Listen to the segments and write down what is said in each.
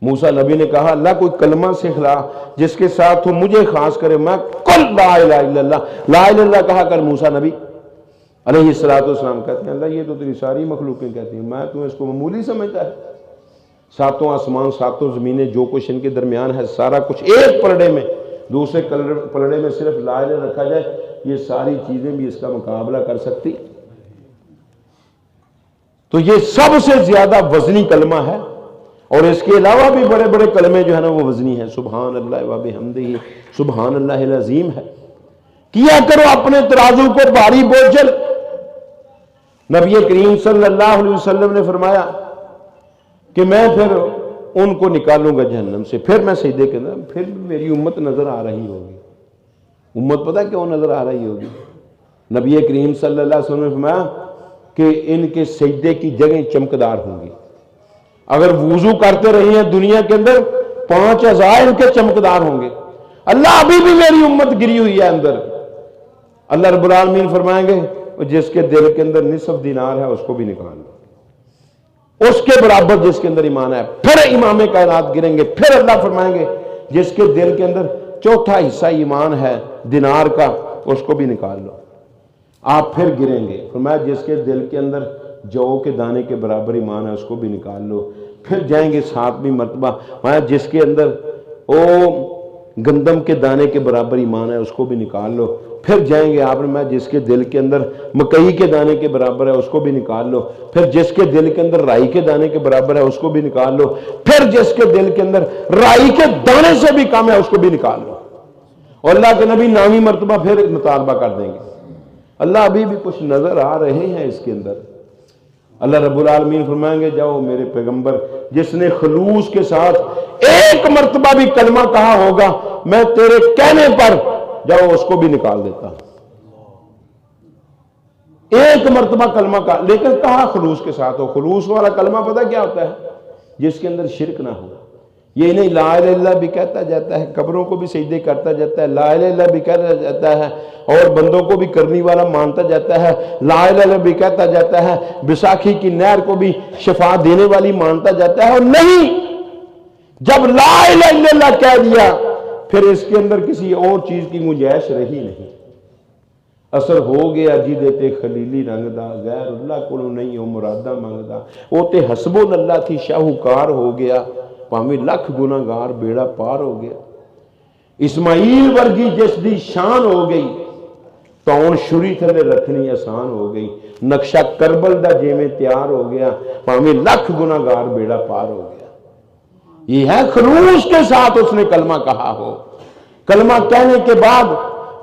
موسیٰ نبی نے کہا اللہ کوئی کلمہ سکھلا جس کے ساتھ تو مجھے خاص کرے، میں کل لا الہ الا اللہ، لا الہ الا اللہ کہا کر۔ موسیٰ نبی علیہ السلام کہتے ہیں اللہ یہ تو تیری ساری مخلوقیں کہتی ہیں، میں تمہیں اس کو معمولی سمجھتا ہے؟ ساتوں آسمان ساتوں زمینیں جو کچھ ان کے درمیان ہے سارا کچھ ایک پلڑے میں، دوسرے پلڑے میں صرف لا الہ رکھا جائے، یہ ساری چیزیں بھی اس کا مقابلہ کر سکتی؟ تو یہ سب سے زیادہ وزنی کلمہ ہے، اور اس کے علاوہ بھی بڑے بڑے کلمے جو ہے نا وہ وزنی ہیں۔ سبحان اللہ و بحمدہ، سبحان اللہ العظیم ہے۔ کیا کرو اپنے ترازو کو بھاری بوجھل۔ نبی کریم صلی اللہ علیہ وسلم نے فرمایا کہ میں پھر ان کو نکالوں گا جہنم سے، پھر میں سجدے کے اندر، پھر میری امت نظر آ رہی ہوگی۔ امت پتہ کیوں نظر آ رہی ہوگی؟ نبی کریم صلی اللہ علیہ وسلم نے فرمایا کہ ان کے سجدے کی جگہیں چمکدار ہوں گی۔ اگر وضو کرتے رہی ہیں دنیا کے اندر 5000 ان کے چمکدار ہوں گے۔ اللہ ابھی بھی میری امت گری ہوئی ہے اندر۔ اللہ رب العالمین فرمائیں گے جس کے دل کے اندر نصف دینار ہے اس کو بھی نکال لو، اس کے برابر جس کے اندر ایمان ہے۔ پھر امام کائنات گریں گے، پھر اللہ فرمائیں گے جس کے دل کے اندر چوتھا حصہ ایمان ہے دینار کا اس کو بھی نکال لو۔ آپ پھر گریں گے، فرمایا جس کے دل کے اندر جو کے دانے کے برابر ایمان ہے اس کو بھی نکال لو۔ پھر جائیں گے 7ویں مرتبہ، فرمایا جس کے اندر گندم کے دانے کے برابر ایمان ہے اس کو بھی نکال لو۔ پھر جائیں گے آپ نے میں جس کے دل کے اندر مکئی کے دانے کے برابر ہے اس کو بھی نکال لو۔ پھر جس کے دل کے اندر رائی کے دانے کے برابر ہے اس کو بھی نکال لو۔ پھر جس کے دل کے اندر رائی کے دانے سے بھی کم ہے اس کو بھی نکال لو۔ اور اللہ کے نبی 9ویں مرتبہ پھر مطالبہ کر دیں گے۔ اللہ ابھی بھی کچھ نظر آ رہے ہیں اس کے اندر۔ اللہ رب العالمین فرمائیں گے جاؤ میرے پیغمبر جس نے خلوص کے ساتھ ایک مرتبہ بھی کلمہ کہا ہوگا میں تیرے کہنے پر جاؤ اس کو بھی نکال دیتا ہوں۔ ایک مرتبہ کلمہ کہا، لیکن کہا خلوص کے ساتھ ہو۔ خلوص والا کلمہ پتہ کیا ہوتا ہے؟ جس کے اندر شرک نہ ہو۔ یہ نہیں لا الہ الا اللہ بھی کہتا جاتا ہے، قبروں کو بھی سجدے کرتا جاتا ہے، لا الہ الا اللہ بھی کہتا جاتا ہے، اور بندوں کو بھی کرنی والا مانتا جاتا ہے، لا الہ الا اللہ بھی کہتا جاتا ہے، بیساکھی کی نہر کو بھی شفا دینے والی مانتا جاتا ہے۔ اور نہیں، جب لا الہ الا اللہ کہہ دیا پھر اس کے اندر کسی اور چیز کی گنجائش رہی نہیں۔ اثر ہو گیا جی دیتے خلیلی رنگ دا، غیر اللہ کو نہیں ہو مرادہ منگدا، وہ تے حسب اللہ تھی شاہوکار ہو گیا، پاویں لکھ گناہ گار بیڑا پار ہو گیا۔ اسماعیل ورگی جس دی شان ہو گئی تون شری تھلے رکھنی آسان ہو گئی، نقشہ کربل دا جیویں تیار ہو گیا، پاویں لکھ گناہ گار بیڑا پار ہو گیا۔ یہ ہے خلوص کے ساتھ اس نے کلمہ کہا ہو، کلمہ کہنے کے بعد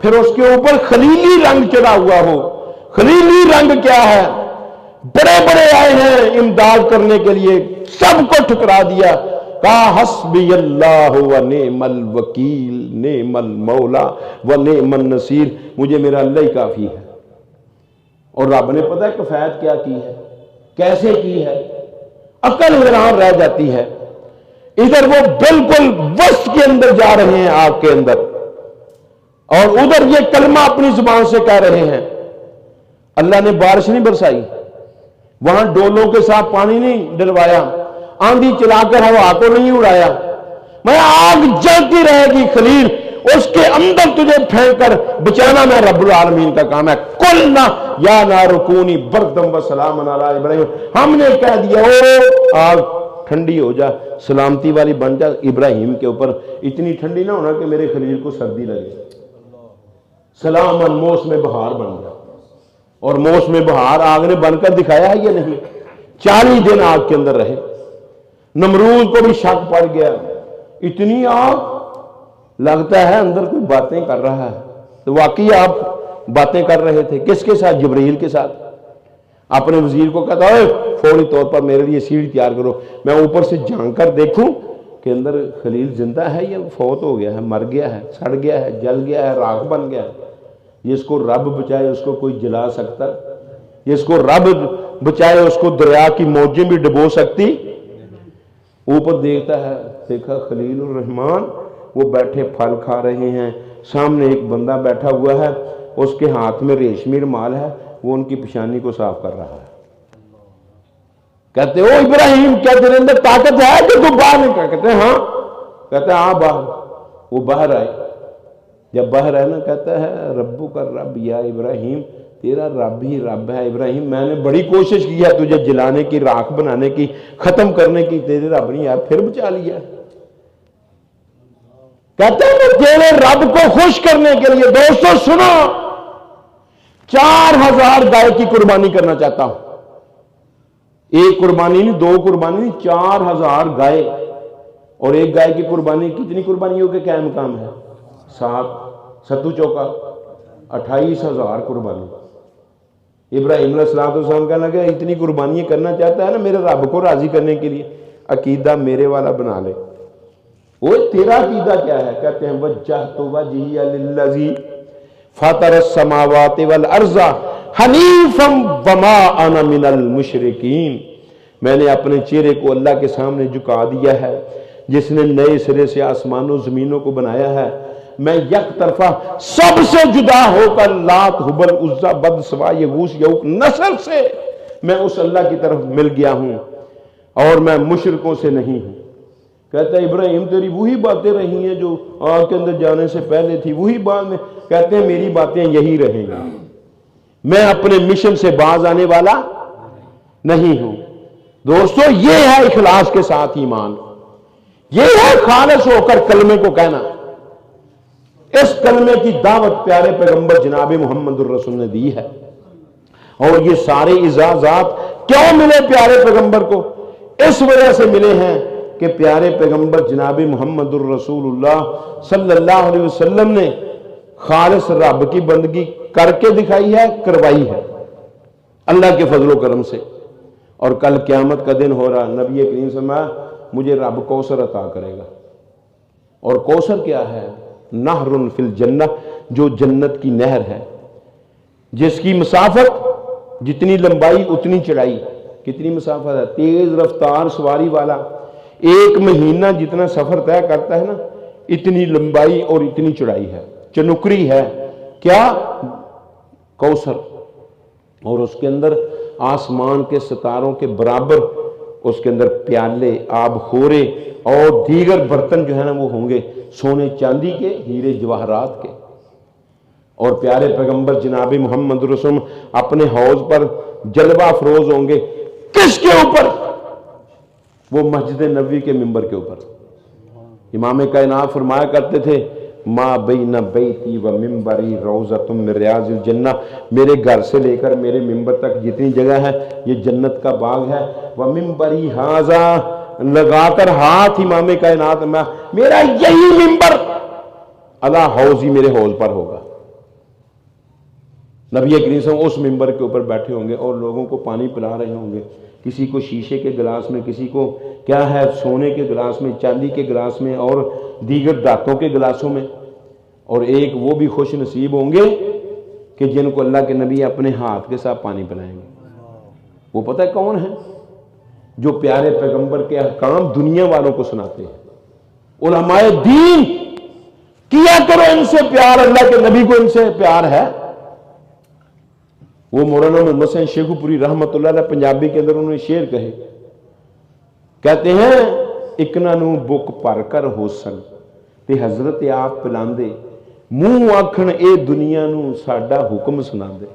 پھر اس کے اوپر خلیلی رنگ چڑھا ہوا ہو۔ خلیلی رنگ کیا ہے؟ بڑے بڑے آئے ہیں امداد کرنے کے لیے، سب کو ٹھکرا دیا، کہا حسبی اللہ و نعم الوکیل نعم المولا و نعم النصیر، مجھے میرا اللہ ہی کافی ہے۔ اور رب نے پتہ ہے کفایت کیا کی ہے، کیسے کی ہے؟ عقل حیران رہ جاتی ہے۔ ادھر وہ بالکل وسط کے اندر جا رہے ہیں آگ کے اندر، اور ادھر یہ کلمہ اپنی زبان سے کہہ رہے ہیں۔ اللہ نے بارش نہیں برسائی، وہاں ڈولوں کے ساتھ پانی نہیں ڈلوایا، آندھی چلا کر ہوا کو نہیں اڑایا، میں آگ جلتی رہے گی خلیل، اس کے اندر تجھے پھینک کر بچانا میں رب العالمین کا کام ہے۔ قلنا یا نار کونی بردم و سلام علی ابراہیم، ہم نے کہہ دیا او آگ ٹھنڈی ہو جا، سلامتی والی بن جا ابراہیم کے اوپر، اتنی ٹھنڈی نہ ہونا کہ میرے خلیل کو سردی لگے۔ سلامن موسم بہار بن گیا، اور موسم بہار آگ نے بن کر دکھایا ہے یا نہیں؟ 40 دن آگ کے اندر رہے۔ نمرود کو بھی شک پڑ گیا، اتنی آگ، لگتا ہے اندر کوئی باتیں کر رہا ہے۔ تو واقعی آپ باتیں کر رہے تھے، کس کے ساتھ؟ جبرائیل کے ساتھ۔ اپنے وزیر کو کہتا ہے فوری طور پر میرے لیے سیڑھی تیار کرو، میں اوپر سے جھانک کر دیکھوں کہ اندر خلیل زندہ ہے یا فوت ہو گیا ہے، مر گیا ہے، سڑ گیا ہے، جل گیا ہے، راکھ بن گیا ہے۔ جس کو رب بچائے اس کو کوئی جلا سکتا، جس کو رب بچائے اس کو دریا کی موجیں بھی ڈبو سکتی۔ اوپر دیکھتا ہے، دیکھا خلیل الرحمان وہ بیٹھے پھل کھا رہے ہیں، سامنے ایک بندہ بیٹھا ہوا ہے، اس کے ہاتھ میں ریشمی رومال ہے، وہ ان کی پیشانی کو صاف کر رہا ہے۔ کہتے او ابراہیم کیا تیرے اندر طاقت ہے کہ تو باہر نکل؟ کہتے ہیں ہاں. کہتے ہیں ہاں باہر. وہ باہر آئے. جب باہر آئے نا کہتا ہے ربو کا رب یا ابراہیم، تیرا رب ہی رب ہے ابراہیم، میں نے بڑی کوشش کی ہے تجھے جلانے کی، راکھ بنانے کی، ختم کرنے کی، تیرے رب نے یار پھر بچا لیا. کہتے ہیں میں تیرے رب کو خوش کرنے کے لیے، دوستو سنو، 4000 گائے کی قربانی کرنا چاہتا ہوں. ایک قربانی نہیں، 2 قربانی نہیں، 4000 گائے. اور ایک گائے کی قربانی کتنی قربانیوں کے کیا مقام ہے؟ 7. 7 چوکا 28,000 قربانی. ابراہیم علیہ السلام کہنے لگے اتنی قربانیاں کرنا چاہتا ہے نا میرے رب کو راضی کرنے کے لیے، عقیدہ میرے والا بنا لے. وہ تیرا عقیدہ کیا ہے؟ کہتے ہیں وجہت وجہی للذی فاطر السماوات والارض حنیفا وما انا من المشرکین. میں نے اپنے چہرے کو اللہ کے سامنے جھکا دیا ہے جس نے نئے سرے سے آسمانوں زمینوں کو بنایا ہے. میں یک طرفہ سب سے جدا ہو کر لات حبل عزا بد سوا یغوث یعوق نصر سے میں اس اللہ کی طرف مل گیا ہوں اور میں مشرکوں سے نہیں ہوں. کہتا ہے ابراہیم تیری وہی باتیں رہی ہیں جو آگ کے اندر جانے سے پہلے تھی، وہی بات میں. کہتے ہیں میری باتیں یہی رہیں گی، میں اپنے مشن سے باز آنے والا نہیں ہوں. دوستو یہ ہے اخلاص کے ساتھ ایمان، یہ ہے خالص ہو کر کلمے کو کہنا. اس کلمے کی دعوت پیارے پیغمبر جناب محمد الرسول نے دی ہے. اور یہ سارے اعزازات کیوں ملے پیارے پیغمبر کو؟ اس وجہ سے ملے ہیں کہ پیارے پیغمبر جناب محمد الرسول اللہ صلی اللہ علیہ وسلم نے خالص رب کی بندگی کر کے دکھائی ہے، کروائی ہے اللہ کے فضل و کرم سے. اور کل قیامت کا دن ہو رہا، نبی کریم صلی اللہ علیہ وسلم مجھے رب کوثر عطا کرے گا. اور کوثر کیا ہے؟ نہر فی الجنہ، جو جنت کی نہر ہے، جس کی مسافت جتنی لمبائی اتنی چڑھائی. کتنی مسافت ہے؟ تیز رفتار سواری والا 1 مہینہ جتنا سفر طے کرتا ہے نا، اتنی لمبائی اور اتنی چڑھائی ہے. چنکری ہے کیا؟ کوثر. اور اس کے اندر آسمان کے ستاروں کے برابر اس کے اندر پیالے، آب خورے اور دیگر برتن جو ہے نا وہ ہوں گے سونے چاندی کے، ہیرے جواہرات کے. اور پیارے پیغمبر جناب محمد رسول اپنے حوض پر جلوہ افروز ہوں گے. کس کے اوپر؟ وہ مسجد نبوی کے ممبر کے اوپر. امام کائنات فرمایا کرتے تھے ما بین بیتی و ممبری روضۃ من ریاض الجنہ، میرے گھر سے لے کر میرے ممبر تک جتنی جگہ ہے یہ جنت کا باغ ہے. و ممبری ھذا، لگا کر ہاتھ امام کائنات میں، میرا یہی ممبر علی حوضی، میرے حوض پر ہوگا. نبی کریم صلی اللہ علیہ وسلم اس ممبر کے اوپر بیٹھے ہوں گے اور لوگوں کو پانی پلا رہے ہوں گے. کسی کو شیشے کے گلاس میں، کسی کو کیا ہے سونے کے گلاس میں، چاندی کے گلاس میں اور دیگر دھاتوں کے گلاسوں میں. اور ایک وہ بھی خوش نصیب ہوں گے کہ جن کو اللہ کے نبی اپنے ہاتھ کے ساتھ پانی پلائیں گے. وہ پتہ ہے کون ہے؟ جو پیارے پیغمبر کے احکام دنیا والوں کو سناتے ہیں. علماء دین کیا کرو ان سے پیار، اللہ کے نبی کو ان سے پیار ہے. وہ مولانا محمد حسین شیخو پوری رحمت اللہ علیہ پنجابی کے اندر انہوں نے شعر کہے، کہتے ہیں اکنا نو بک پر کر ہو سن تے حضرت آپ پلاندے، منہ آکھن اے دنیا نو ساڈا حکم سنا دے.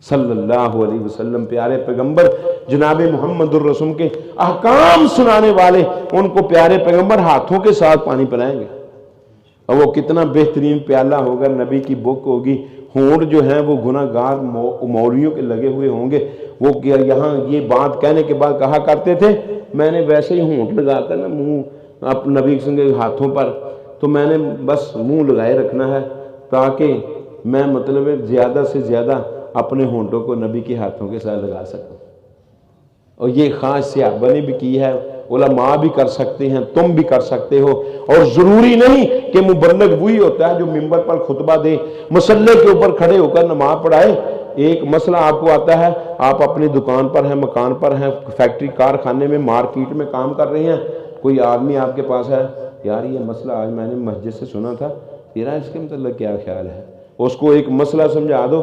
صلی اللہ علیہ وسلم پیارے پیغمبر جناب محمد الرسول کے احکام سنانے والے، ان کو پیارے پیغمبر ہاتھوں کے ساتھ پانی پلائیں گے. اور وہ کتنا بہترین پیالہ ہوگا، نبی کی بک ہوگی. ہونٹ جو ہیں وہ گناہ گار مولویوں کے لگے ہوئے ہوں گے. وہ یہاں یہ بات کہنے کے بعد کہا کرتے تھے میں نے ویسے ہی ہونٹ لگا کر نا منہ نبی کے ہاتھوں پر، تو میں نے بس منہ لگائے رکھنا ہے تاکہ میں مطلب زیادہ سے زیادہ اپنے ہونٹوں کو نبی کے ہاتھوں کے ساتھ لگا سکوں. اور یہ خاص صحابہ نے بھی کی ہے، علماء بھی کر سکتے ہیں، تم بھی کر سکتے ہو. اور ضروری نہیں کہ مبلغ وہی ہوتا ہے جو ممبر پر خطبہ دے، مصلے کے اوپر کھڑے ہو کر نماز پڑھائے. ایک مسئلہ آپ کو آتا ہے، آپ اپنی دکان پر ہیں، مکان پر ہیں، فیکٹری کارخانے میں، مارکیٹ میں کام کر رہے ہیں، کوئی آدمی آپ کے پاس ہے، یار یہ مسئلہ آج میں نے مسجد سے سنا تھا، تیرا اس کے متعلق کیا خیال ہے؟ اس کو ایک مسئلہ سمجھا دو،